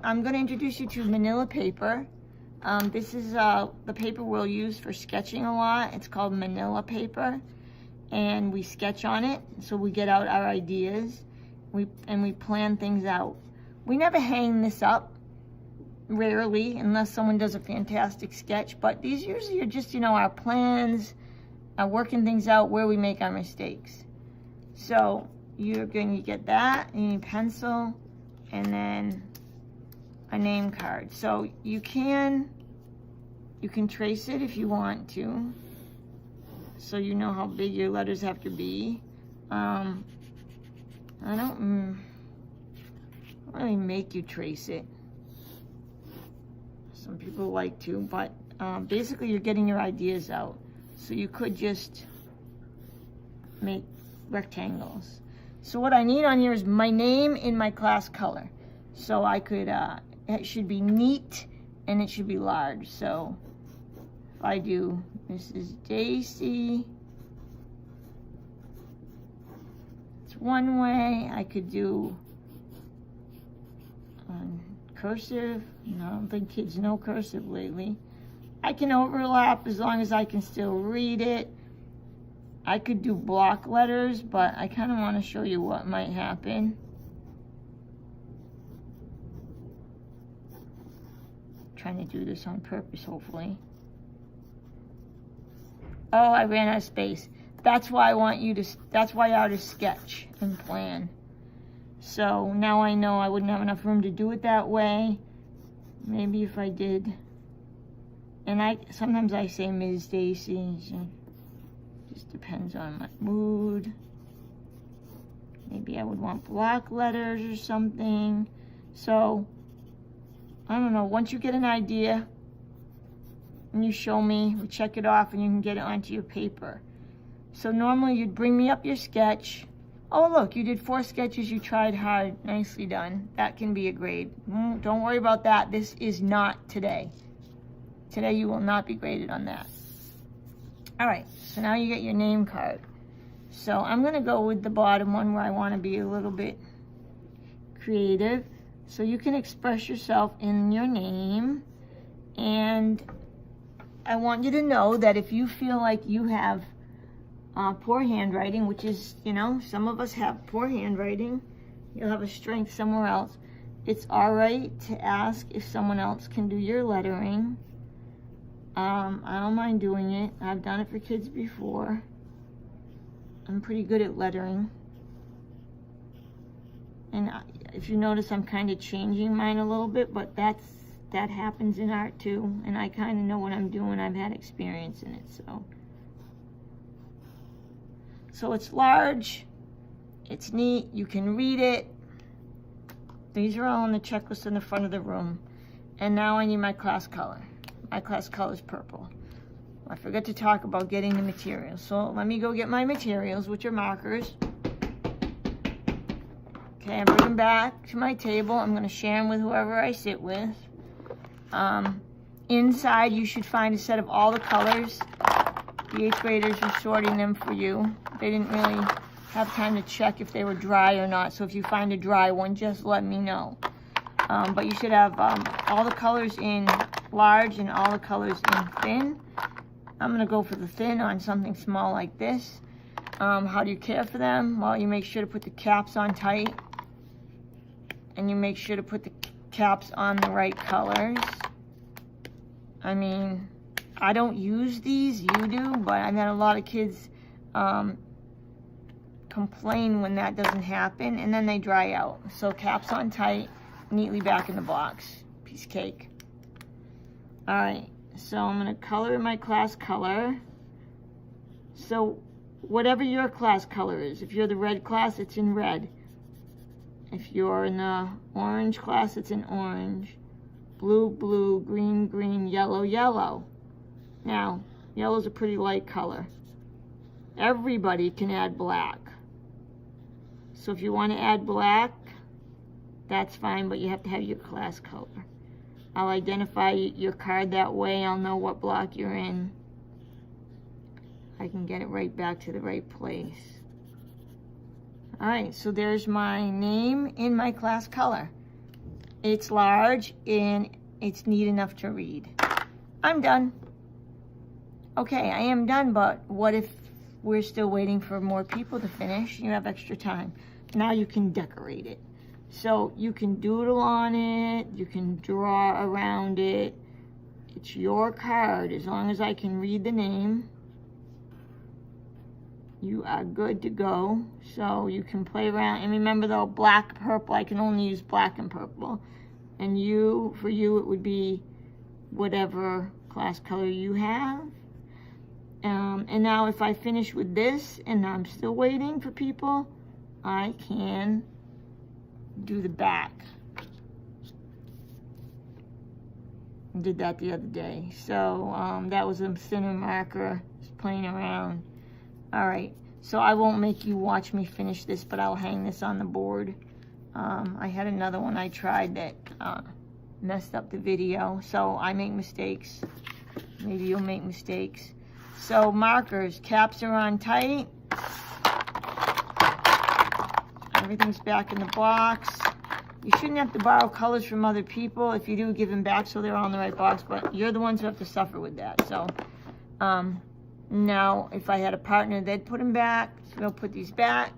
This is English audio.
I'm going to introduce you to manila paper. This is the paper we'll use for sketching a lot. It's called manila paper, and we sketch on it, so we get out our ideas, and we plan things out. We never hang this up, rarely, unless someone does a fantastic sketch, but these usually are just, our plans, working things out, where we make our mistakes. So you're going to get that, you need pencil, and then a name card. So you can trace it if you want to, so you know how big your letters have to be. I don't really make you trace it. Some people like to, but basically you're getting your ideas out. So you could just make rectangles. So what I need on here is my name in my class color. So I could, it should be neat and it should be large. So if I do Mrs. Daisy, it's one way. I could do cursive. No, I don't think kids know cursive lately. I can overlap as long as I can still read it. I could do block letters, but I kind of want to show you what might happen. Trying to do this on purpose, hopefully. Oh, I ran out of space. That's why I want you to, that's why I ought to sketch and plan. So now I know I wouldn't have enough room to do it that way. Maybe if I did, and sometimes I say Ms. Daisy, just depends on my mood. Maybe I would want block letters or something. So I don't know, once you get an idea and you show me, we check it off and you can get it onto your paper. So normally you'd bring me up your sketch. Oh look, you did 4 sketches, you tried hard, nicely done. That can be a grade. Don't worry about that, this is not today. Today you will not be graded on that. All right, so now you get your name card. So I'm gonna go with the bottom one where I wanna be a little bit creative. So you can express yourself in your name. And I want you to know that if you feel like you have poor handwriting, which is, some of us have poor handwriting, you'll have a strength somewhere else. It's all right to ask if someone else can do your lettering. I don't mind doing it. I've done it for kids before. I'm pretty good at lettering. And if you notice, I'm kind of changing mine a little bit, but that happens in art too. And I kind of know what I'm doing. I've had experience in it, so it's large, it's neat, you can read it. These are all on the checklist in the front of the room. And now I need my class color. My class color is purple. I forgot to talk about getting the materials. So let me go get my materials, which are markers. Okay, I bring them back to my table. I'm gonna share them with whoever I sit with. Inside, you should find a set of all the colors. The 8th graders are sorting them for you. They didn't really have time to check if they were dry or not, so if you find a dry one, just let me know. But you should have all the colors in large and all the colors in thin. I'm gonna go for the thin on something small like this. How do you care for them? Well, you make sure to put the caps on tight, and you make sure to put the caps on the right colors. I mean, I don't use these, you do, but I've had a lot of kids complain when that doesn't happen, and then they dry out. So caps on tight, neatly back in the box. Piece of cake. All right, so I'm gonna color my class color. So whatever your class color is, if you're the red class, it's in red. If you're in the orange class, it's in orange. Blue, blue, green, green, yellow, yellow. Now, yellow's a pretty light color. Everybody can add black. So if you want to add black, that's fine, but you have to have your class color. I'll identify your card that way. I'll know what block you're in. I can get it right back to the right place. All right, so there's my name in my class color. It's large and it's neat enough to read. I'm done. Okay, I am done, but what if we're still waiting for more people to finish? You have extra time. Now you can decorate it. So you can doodle on it, you can draw around it. It's your card. As long as I can read the name, you are good to go. So you can play around. And remember though, black, purple, I can only use black and purple. And for you, it would be whatever class color you have. And now if I finish with this and I'm still waiting for people, I can do the back. I did that the other day. So that was a center marker, just playing around. All right, so I won't make you watch me finish this, but I'll hang this on the board. I had another one I tried that messed up the video, so I make mistakes. Maybe you'll make mistakes. So markers, caps are on tight. Everything's back in the box. You shouldn't have to borrow colors from other people. If you do, give them back so they're all in the right box, but you're the ones who have to suffer with that. So now if I had a partner, they'd put them back. So they'll put these back.